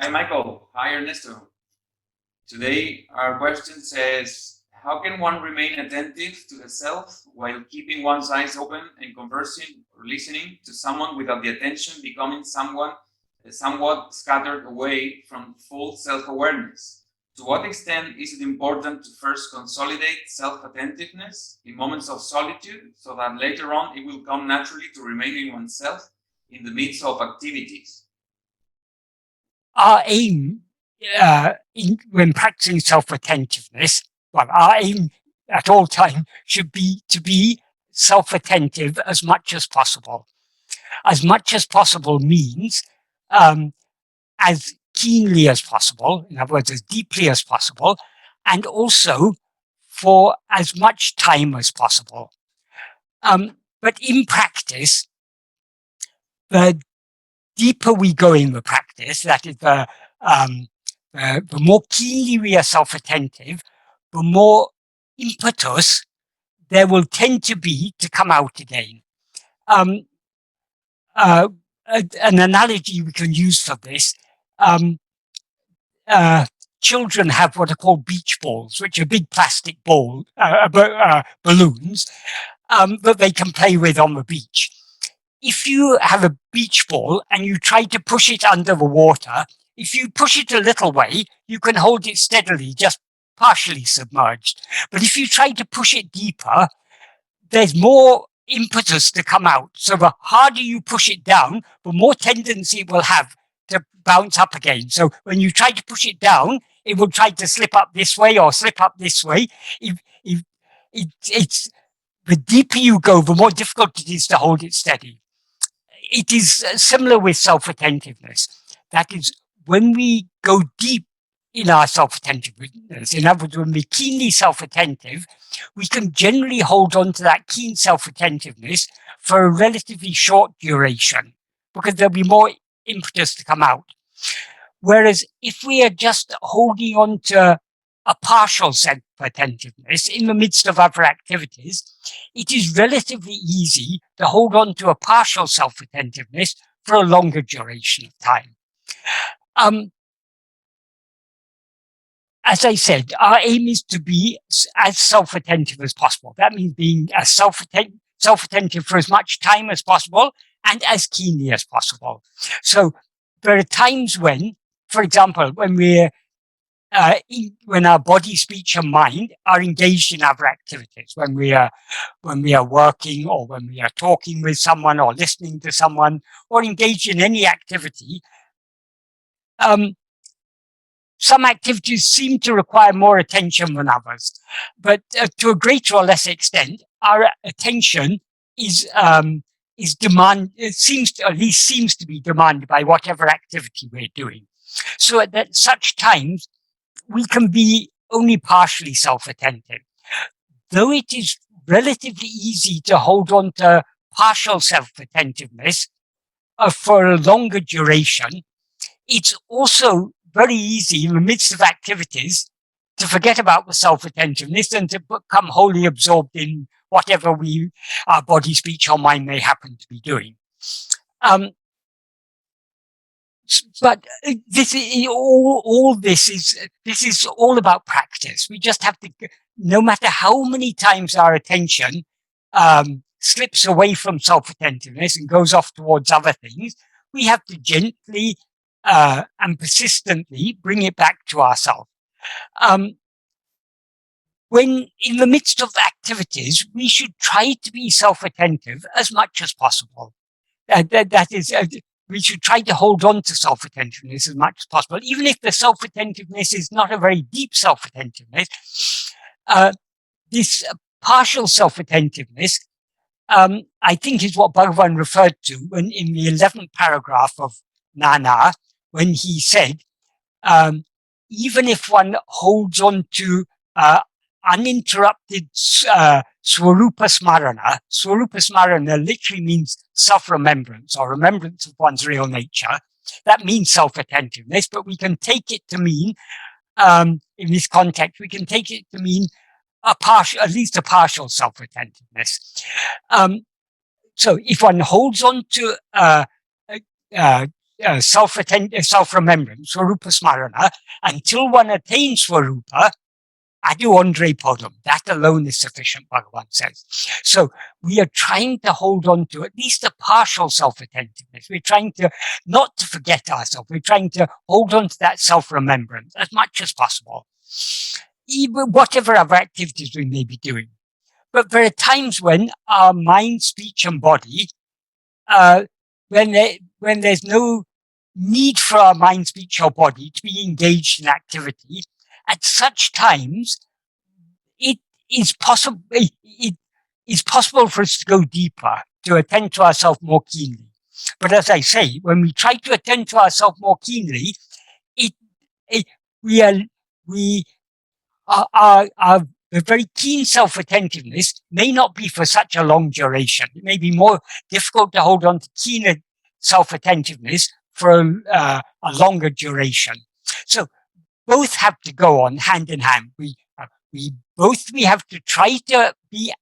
Hi, Michael. Hi, Ernesto. Today, our question says, how can one remain attentive to the self while keeping one's eyes open and conversing or listening to someone without the attention becoming somewhat scattered away from full self-awareness? To what extent is it important to first consolidate self-attentiveness in moments of solitude so that later on it will come naturally to remaining oneself in the midst of activities? Our aim when practicing self-attentiveness, our aim at all time should be to be self-attentive as much as possible. As much as possible means as keenly as possible, in other words, as deeply as possible, and also for as much time as possible. But in practice, the deeper we go in the practice, that is the more keenly we are self-attentive, the more impetus there will tend to be to come out again. An analogy we can use for this, children have what are called beach balls, which are big plastic balloons that they can play with on the beach. If you have a beach ball and you try to push it under the water, if you push it a little way, you can hold it steadily, just partially submerged. But if you try to push it deeper, there's more impetus to come out. So the harder you push it down, the more tendency it will have to bounce up again. So when you try to push it down, it will try to slip up this way or slip up this way. It's the deeper you go, the more difficult it is to hold it steady. It is similar with self-attentiveness. That is, when we go deep in our self-attentiveness, in other words, when we're keenly self-attentive, we can generally hold on to that keen self-attentiveness for a relatively short duration because there'll be more impetus to come out. Whereas if we are just holding on to a partial self-attentiveness in the midst of other activities, it is relatively easy to hold on to a partial self-attentiveness for a longer duration of time. As I said, our aim is to be as self-attentive as possible. That means being as self-attentive for as much time as possible and as keenly as possible. So there are times when, for example, when our body, speech, and mind are engaged in other activities, when we are working, or when we are talking with someone, or listening to someone, or engaged in any activity. Some activities seem to require more attention than others, but to a greater or lesser extent, our attention is demand. It seems to be demanded by whatever activity we're doing. So at such times, we can be only partially self-attentive. Though it is relatively easy to hold on to partial self-attentiveness for a longer duration, it's also very easy in the midst of activities to forget about the self-attentiveness and to become wholly absorbed in whatever our body, speech, or mind may happen to be doing. But this is all about practice. We just have to, no matter how many times our attention slips away from self-attentiveness and goes off towards other things, we have to gently and persistently bring it back to ourselves. When in the midst of activities, we should try to be self-attentive as much as possible. That is, we should try to hold on to self-attentiveness as much as possible, even if the self-attentiveness is not a very deep self-attentiveness. This partial self-attentiveness, I think, is what Bhagavan referred to when in the 11th paragraph of Nāṉ Ār, when he said, even if one holds on to uninterrupted Swarupa Smarana. Swarupa Smarana literally means self-remembrance or remembrance of one's real nature. That means self-attentiveness, but we can take it to mean, in this context, we can take it to mean at least a partial self-attentiveness. So if one holds on to self-remembrance, Swarupa Smarana, until one attains Swarupa, Adu Andre Podam. That alone is sufficient, Bhagavan says. So we are trying to hold on to at least a partial self-attentiveness. We're trying to not to forget ourselves. We're trying to hold on to that self-remembrance as much as possible, even whatever other activities we may be doing. But there are times when our mind, speech, and body, when there's no need for our mind, speech, or body to be engaged in activity, at such times, it is possible for us to go deeper, to attend to ourselves more keenly. But as I say, when we try to attend to ourselves more keenly, our very keen self-attentiveness may not be for such a long duration. It may be more difficult to hold on to keener self-attentiveness for a longer duration. So both have to go on hand in hand. We have to try to be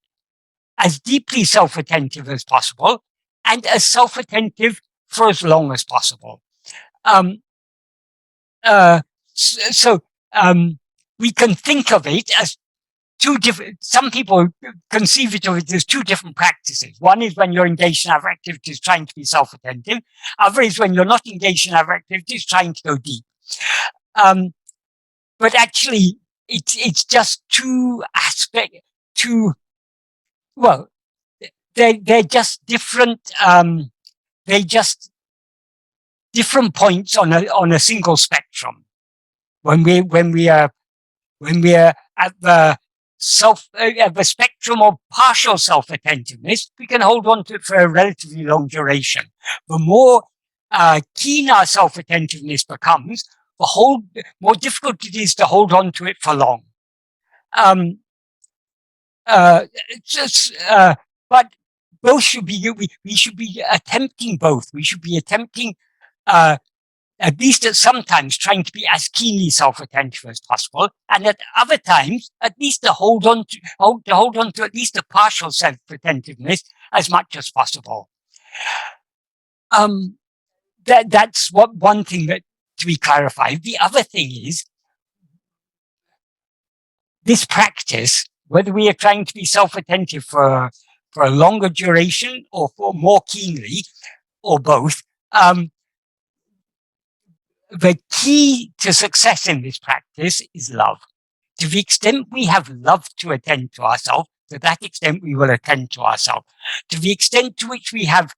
as deeply self-attentive as possible and as self-attentive for as long as possible. We can think of it as two different, some people conceive it of it as two different practices. One is when you're engaged in other activities trying to be self-attentive. Other is when you're not engaged in other activities trying to go deep. But actually, it's just two aspects, they're just different, they're just different points on a single spectrum. When we are at the spectrum of partial self-attentiveness, we can hold on to it for a relatively long duration. The more keen our self-attentiveness becomes, the more difficult it is to hold on to it for long. But both should be, we should be attempting both. We should be attempting, at least at some times, trying to be as keenly self-attentive as possible, and at other times, at least to hold on to at least a partial self-attentiveness as much as possible. That's one thing that to be clarified. The other thing is this practice, whether we are trying to be self-attentive for a longer duration or for more keenly, or both. The key to success in this practice is love. To the extent we have love to attend to ourselves, to that extent we will attend to ourselves. To the extent to which we have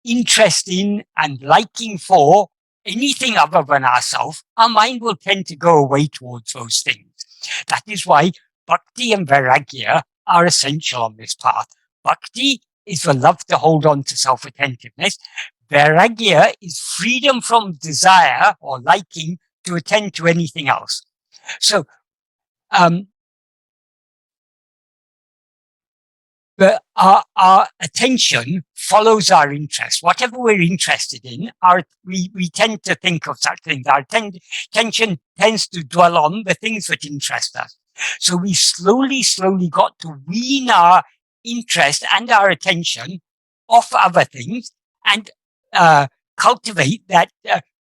interest in and liking for anything other than ourselves, our mind will tend to go away towards those things. That is why bhakti and vairagya are essential on this path. Bhakti is the love to hold on to self-attentiveness. Vairagya is freedom from desire or liking to attend to anything else. So, our attention follows our interest. Whatever we're interested in, we tend to think of such things. Our attention tends to dwell on the things that interest us. So we slowly got to wean our interest and our attention off other things and cultivate that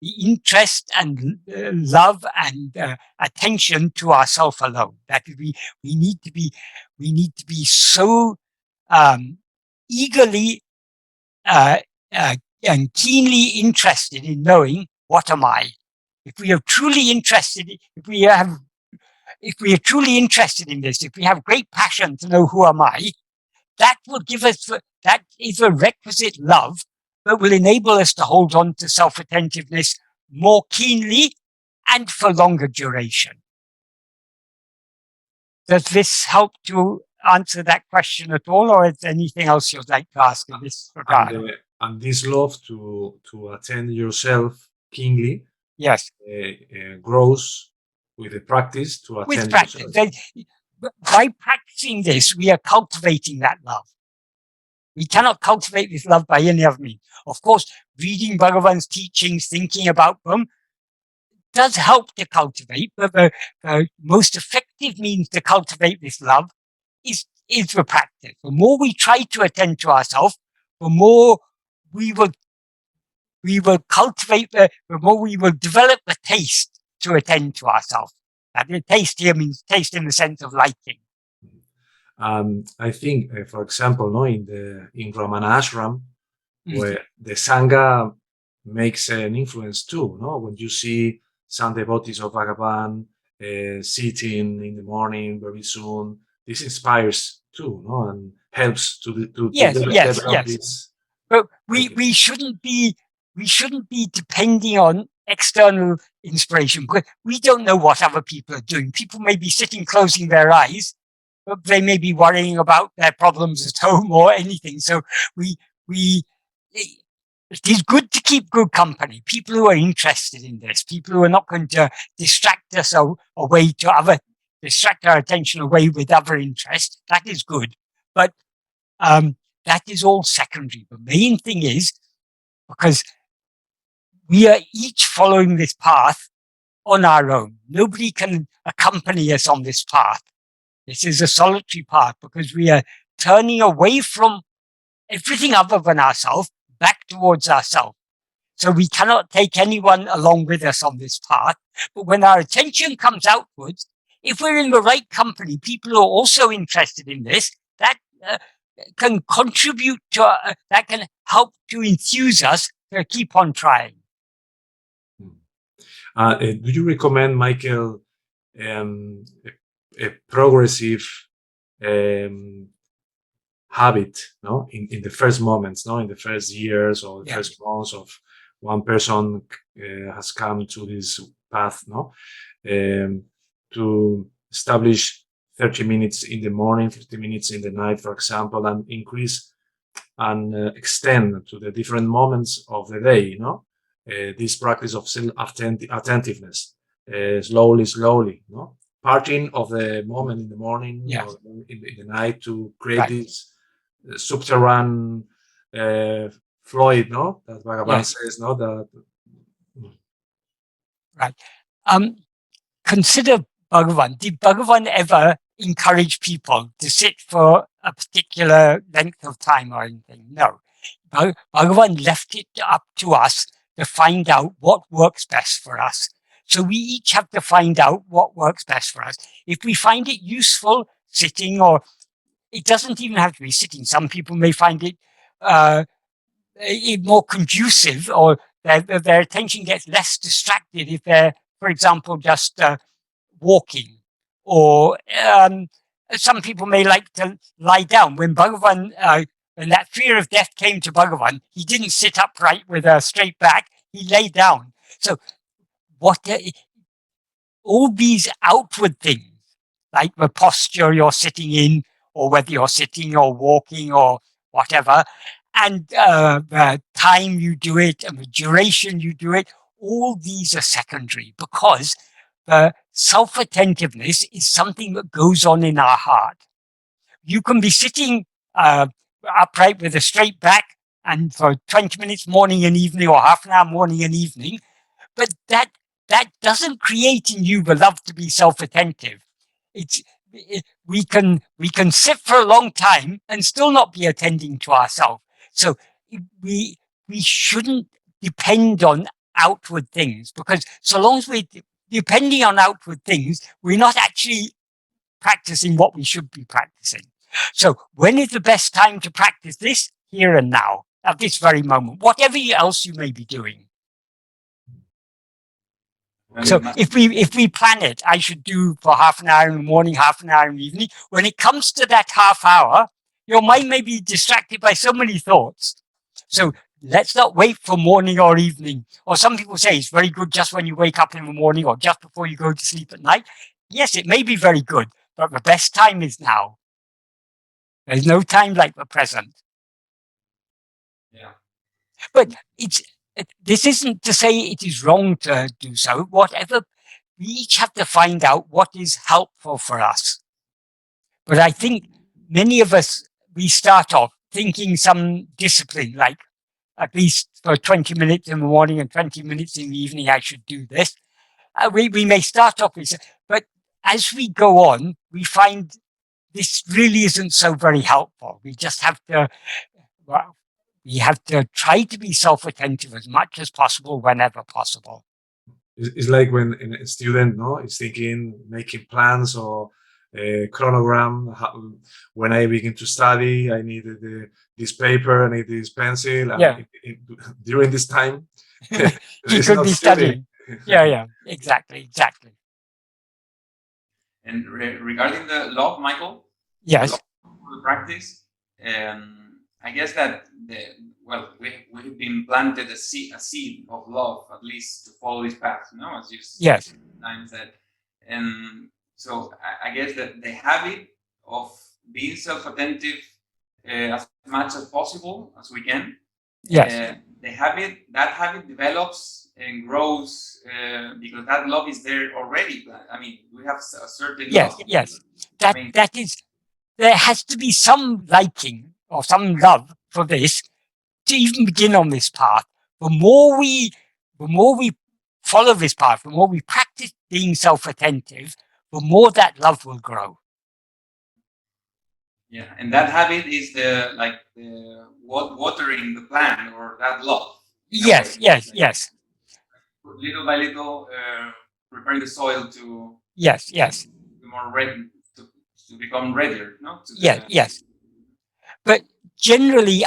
interest and love and attention to ourself alone. That we need to be so eagerly and keenly interested in knowing what am I. If we are truly interested, if we are truly interested in this, if we have great passion to know who am I, that will give us, that is a requisite love that will enable us to hold on to self-attentiveness more keenly and for longer duration. Does this help to answer that question at all, or is there anything else you'd like to ask in this regard? And this love to attend yourself keenly, yes, grows with the practice to attend with practice. yourself. By practicing this, we are cultivating that love. We cannot cultivate this love by any other means. Of course, reading Bhagavan's teachings, thinking about them, does help to cultivate, but the most effective means to cultivate this love is the practice. The more we try to attend to ourselves, the more we will we will cultivate the more we will develop the taste to attend to ourselves. And the taste here means taste in the sense of liking. I think, for example, no, in Ramana ashram, where the sangha makes an influence too. No, when you see some devotees of Bhagavan sitting in the morning very soon, this inspires too, no, and helps to develop this. But we shouldn't be depending on external inspiration, because we don't know what other people are doing. People may be sitting closing their eyes, but they may be worrying about their problems at home or anything. So it is good to keep good company, people who are interested in this, people who are not going to distract us away to distract our attention away with other interests. That is good. But that is all secondary. The main thing is, because we are each following this path on our own. Nobody can accompany us on this path. This is a solitary path, because we are turning away from everything other than ourselves back towards ourselves. So we cannot take anyone along with us on this path. But when our attention comes outwards, if we're in the right company, people who are also interested in this, that can contribute to, that can help to enthuse us to keep on trying. Do you recommend, Michael, a progressive habit, no, in the first moments, no, in the first years or the first months of one person has come to this path, no, to establish 30 minutes in the morning, 30 minutes in the night, for example, and increase and extend to the different moments of the day, you know, this practice of self-attentiveness, slowly, no, parting of the moment in the morning or in the night to create this subterranean fluid, no, that Bhagavan says, no, that. Right. Consider Bhagavan. Did Bhagavan ever encourage people to sit for a particular length of time or anything? No. Bhagavan left it up to us to find out what works best for us. So we each have to find out what works best for us. If we find it useful sitting, or it doesn't even have to be sitting. Some people may find it more conducive, or their attention gets less distracted if they're, for example, just walking. Or some people may like to lie down. When Bhagavan, when that fear of death came to Bhagavan, he didn't sit upright with a straight back, he lay down. So all these outward things, like the posture you're sitting in, or whether you're sitting or walking or whatever, and the time you do it and the duration you do it, all these are secondary, because the self-attentiveness is something that goes on in our heart. You can be sitting upright with a straight back and for 20 minutes morning and evening, or half an hour morning and evening, but that doesn't create in you the love to be self-attentive. We can sit for a long time and still not be attending to ourselves. So we shouldn't depend on outward things, because so long as we're depending on outward things, we're not actually practicing what we should be practicing. So when is the best time to practice this? Here and now, at this very moment, whatever else you may be doing. So if we plan it, I should do for half an hour in the morning, half an hour in the evening. When it comes to that half hour, your mind may be distracted by so many thoughts. So let's not wait for morning or evening. Or some people say it's very good just when you wake up in the morning or just before you go to sleep at night. Yes, it may be very good, but the best time is now. There's no time like the present. Yeah. But this isn't to say it is wrong to do so. Whatever, we each have to find out what is helpful for us. But I think many of us, we start off thinking some discipline, like at least for 20 minutes in the morning and 20 minutes in the evening, I should do this. We may start off with, but as we go on, we find this really isn't so very helpful. We just have to, well, We have to try to be self-attentive as much as possible whenever possible. It's like when a student is thinking, making plans or a chronogram. When I begin to study, I need this paper, I need this pencil. And during this time, he could be studying. Yeah, exactly. And regarding the love, Michael, yes, the practice, I guess that we've been planted a seed of love, at least to follow this path, as you sometimes said. And so I guess that the habit of being self-attentive as much as possible as we can. That habit develops and grows because that love is there already. I mean, we have a certain love. That is, there has to be some liking or some love for this to even begin on this path. The more we follow this path, the more we practice being self-attentive, the more that love will grow. Yeah, and that habit is the watering the plant or that love. Yes. Little by little, preparing the soil to be more ready to become readier. Yes. But generally,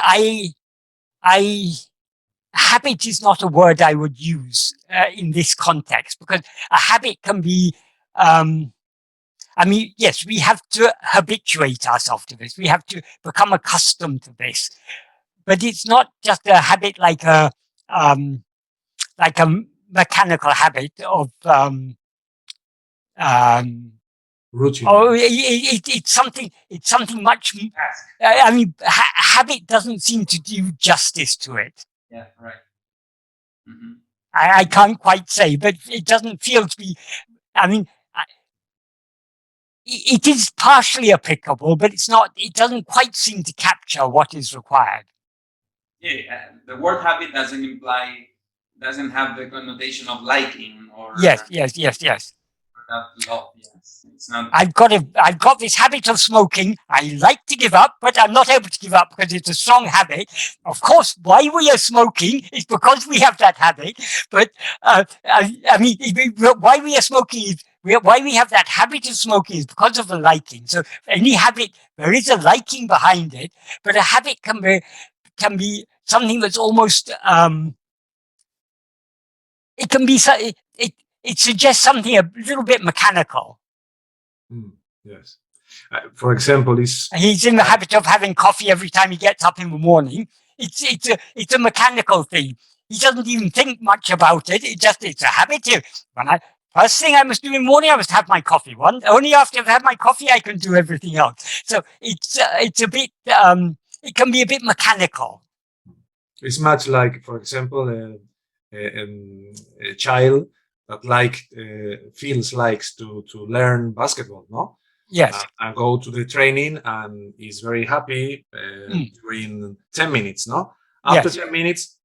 habit is not a word I would use in this context, because a habit can be. Yes, we have to habituate ourselves to this. We have to become accustomed to this. But it's not just a habit like a mechanical habit of routine. It's something much. Habit doesn't seem to do justice to it. Yeah, right. Mm-hmm. I can't quite say, but it doesn't feel to be. It is partially applicable, but it's not. It doesn't quite seem to capture what is required. Yeah, the word habit doesn't have the connotation of liking or. Yes. Love, yes. It's not. I've got this habit of smoking. I like to give up, but I'm not able to give up because it's a strong habit. Of course, why we are smoking is because we have that habit. But why we are smoking is why we have that habit of smoking is because of the liking. So any habit, there is a liking behind it, but a habit can be something that's almost it can be it suggests something a little bit mechanical. Yes. For example, he's in the habit of having coffee every time he gets up in the morning. It's a mechanical thing. He doesn't even think much about it. It's a habit. First thing I must do in the morning, I must have my coffee. Only after I've had my coffee, I can do everything else. So it's a bit. It can be a bit mechanical. It's much like, for example, a child that feels likes to learn basketball, no? Yes. And go to the training and is very happy during 10 minutes, no? After 10 minutes,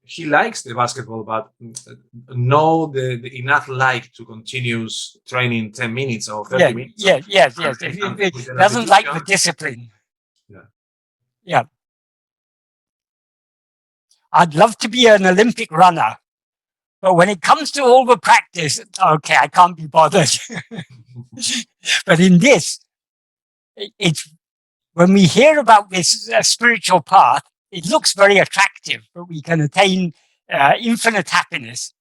he likes the basketball, but the enough like to continue training 10 minutes or 30 minutes. Yes. He doesn't like the discipline. Yeah. I'd love to be an Olympic runner, but when it comes to all the practice, okay, I can't be bothered. But in this, it's when we hear about this spiritual path, it looks very attractive, but we can attain infinite happiness.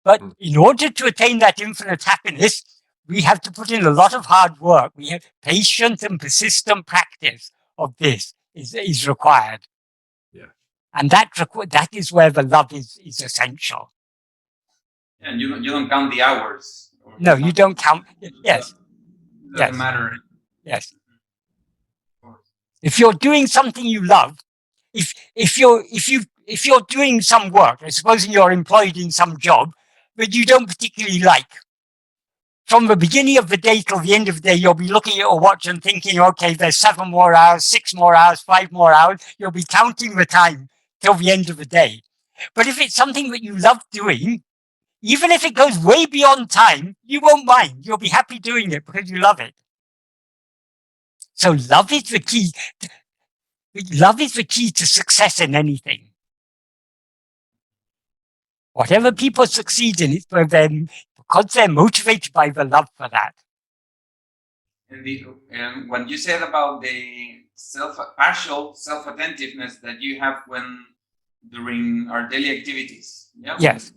But in order to attain that infinite happiness, we have to put in a lot of hard work. We have patient and persistent practice of this is required. Yeah. And that is where the love is essential. Yeah, and you don't count the hours. No, you don't count. Yes. Doesn't matter. Yes. If you're doing something you love, if you're doing some work, supposing you're employed in some job that you don't particularly like, from the beginning of the day till the end of the day, you'll be looking at your watch and thinking, okay, there's 7 more hours, 6 more hours, 5 more hours. You'll be counting the time till the end of the day. But if it's something that you love doing, even if it goes way beyond time, you won't mind. You'll be happy doing it because you love it. So love is the key. Love is the key to success in anything. Whatever people succeed in, it's because they're motivated by the love for that. And when you said about the partial self-attentiveness that you have when during our daily activities, yeah, yes,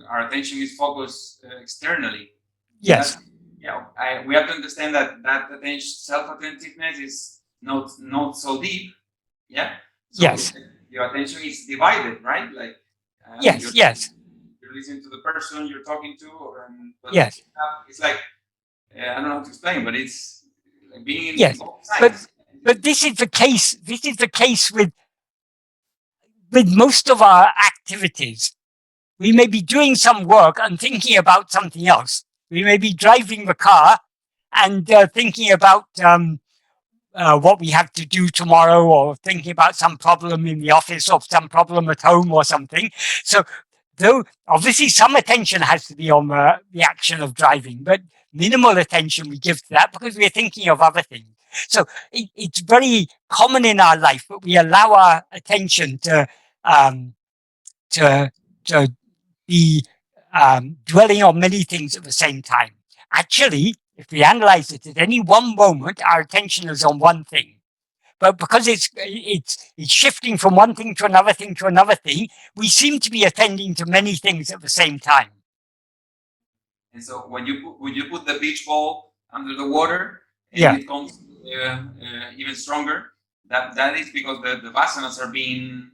our attention is focused externally. Yes, We have to understand that attention, self-attentiveness is not so deep. Yeah. So yes, your attention is divided, right? Like yes, yes, you're listening to the person you're talking to, but yes, it's like I don't know how to explain, but it's like being in yes. both sides. But this is the case. This is the case with most of our activities. We may be doing some work and thinking about something else. We may be driving the car and thinking about what we have to do tomorrow, or thinking about some problem in the office or some problem at home or something. So, though obviously some attention has to be on the action of driving, but minimal attention we give to that because we're thinking of other things. So it's very common in our life, but we allow our attention to be dwelling on many things at the same time. Actually, if we analyze it, at any one moment, our attention is on one thing. But because it's shifting from one thing to another thing to another thing, we seem to be attending to many things at the same time. And so when you put the beach ball under the water and Yeah. it comes even stronger, that is because the vasanas are being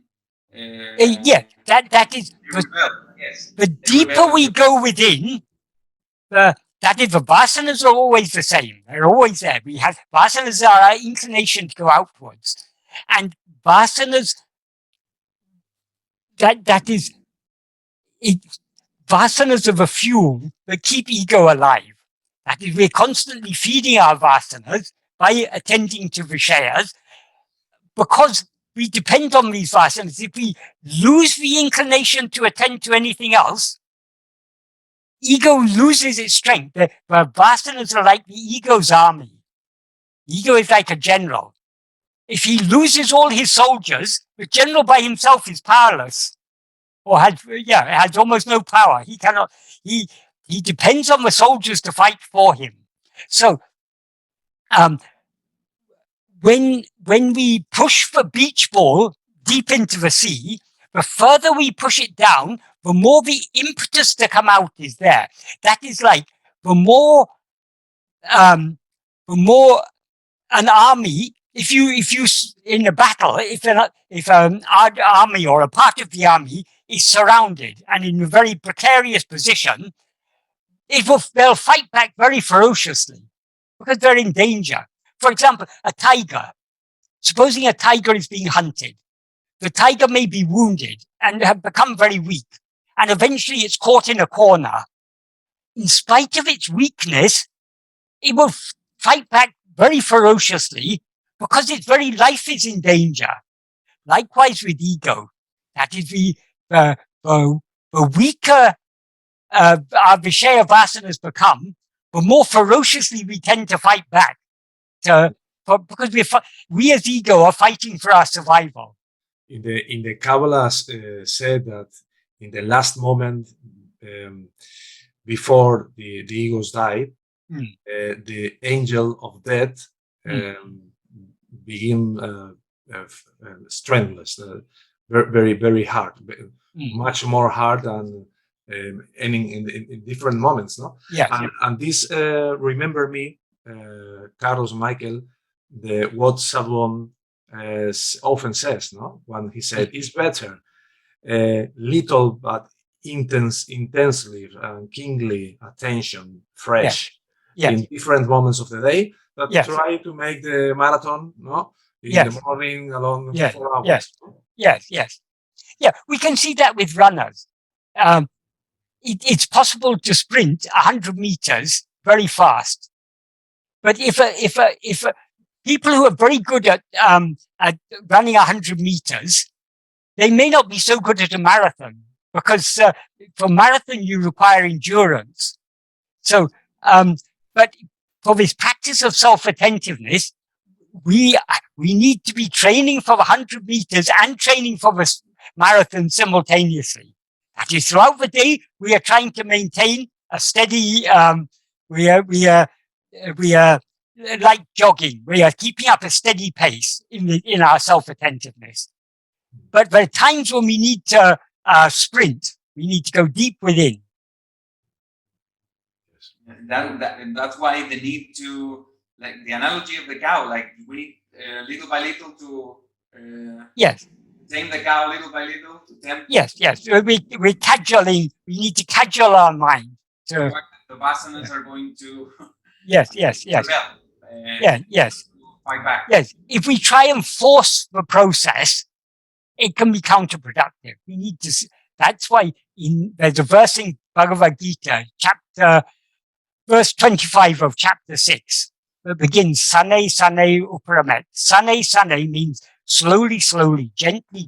Yeah, that is yes. the deeper we go within, the vasanas are always the same. They're always there. We have vasanas are our inclination to go outwards, and vasanas that is it. Vasanas are the fuel that keep ego alive. That is, we're constantly feeding our vasanas by attending to Vishayas, because we depend on these vasanas. If we lose the inclination to attend to anything else, ego loses its strength. The vasanas are like the ego's army. Ego is like a general. If he loses all his soldiers, the general by himself is powerless, or has almost no power. He cannot. He depends on the soldiers to fight for him. So, when we push the beach ball deep into the sea, the further we push it down, the more the impetus to come out is there. That is like the more an army. If you in a battle, if an army or a part of the army is surrounded and in a very precarious position, they'll fight back very ferociously because they're in danger. For example, a tiger. Supposing a tiger is being hunted, the tiger may be wounded and have become very weak, and eventually it's caught in a corner. In spite of its weakness, it will fight back very ferociously because its very life is in danger. Likewise with ego. That is the weaker our Vishaya vasanas become, the more ferociously we tend to fight back. Because we as ego are fighting for our survival. In the Kabbalah said that in the last moment before the egos died, the angel of death became strengthless, very, very hard, much more hard than ending in different moments, no? Yes. And this remember me, Carlos Michael, what Sadhguru often says, no? When he said, it's better little but intensely kingly attention, fresh, in different moments of the day, that try to make the marathon, no? In the morning along 4 hours. Yes. Yeah, we can see that with runners. It's possible to sprint 100 meters very fast, but if people who are very good at running 100 meters, they may not be so good at a marathon, because for marathon you require endurance. So, but for this practice of self-attentiveness, we need to be training for the 100 meters and training for the marathon simultaneously. That is, throughout the day, we are trying to maintain a steady, we are like jogging. We are keeping up a steady pace in our self-attentiveness. But there are times when we need to sprint. We need to go deep within. That's why the need to, like the analogy of the cow, like we need little by little to yes, tame the cow little by little to tempt. Yes. We're cajoling. We need to cajole our mind. The vasanas are going to yes. rebel. Yes. Fight back. Yes. If we try and force the process, it can be counterproductive. We need to. That's why there's a verse in Bhagavad Gītā, verse 25 of chapter 6, that begins Sane Uparamet. Sane means slowly, gently,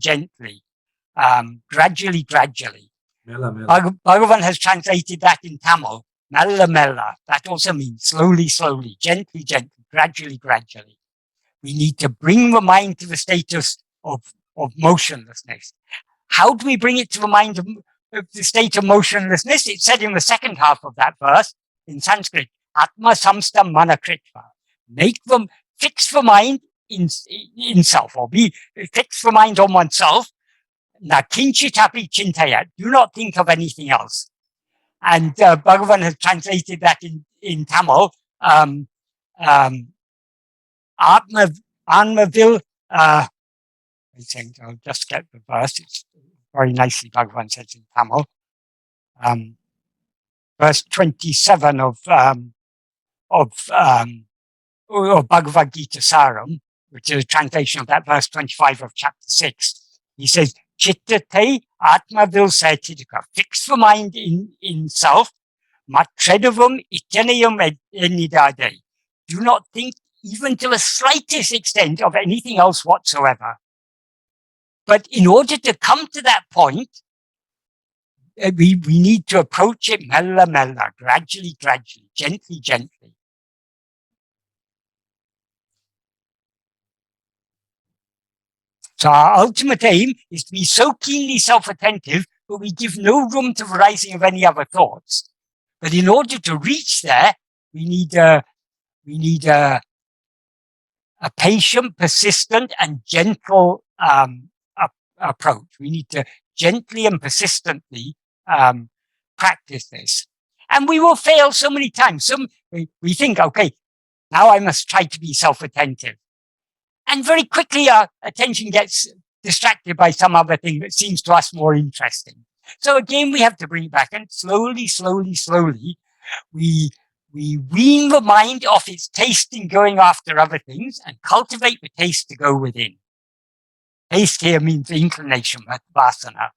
gradually. Mela, mela. Bhagavan has translated that in Tamil. Mella. That also means slowly, gently, gradually. We need to bring the mind to the status of motionlessness. How do we bring it to the mind of the state of motionlessness? It's said in the second half of that verse in Sanskrit, Atma samsta manakritva. Fix the mind in self, or fix the mind on oneself. Na kinchitapi chintayat. Do not think of anything else. And Bhagavan has translated that in Tamil. Atma-vichara. I think I'll just get the verse. It's very nicely Bhagavan says in Tamil. Verse 27 of Bhagavad Gītā Sāram, which is a translation of that verse 25 of chapter 6. He says, Chittate atma-vichara. Fix the mind in self. Matredavam ityanayam enidade. Do not think even to the slightest extent of anything else whatsoever. But in order to come to that point, we need to approach it mella, gradually, gently. So our ultimate aim is to be so keenly self-attentive that we give no room to the rising of any other thoughts. But in order to reach there, we need a patient, persistent, and gentle approach. We need to gently and persistently practice this. And we will fail so many times. We think, okay, now I must try to be self-attentive. And very quickly our attention gets distracted by some other thing that seems to us more interesting. So again, we have to bring it back, and slowly, we wean the mind off its taste in going after other things and cultivate the taste to go within. Taste here means the inclination, vasana.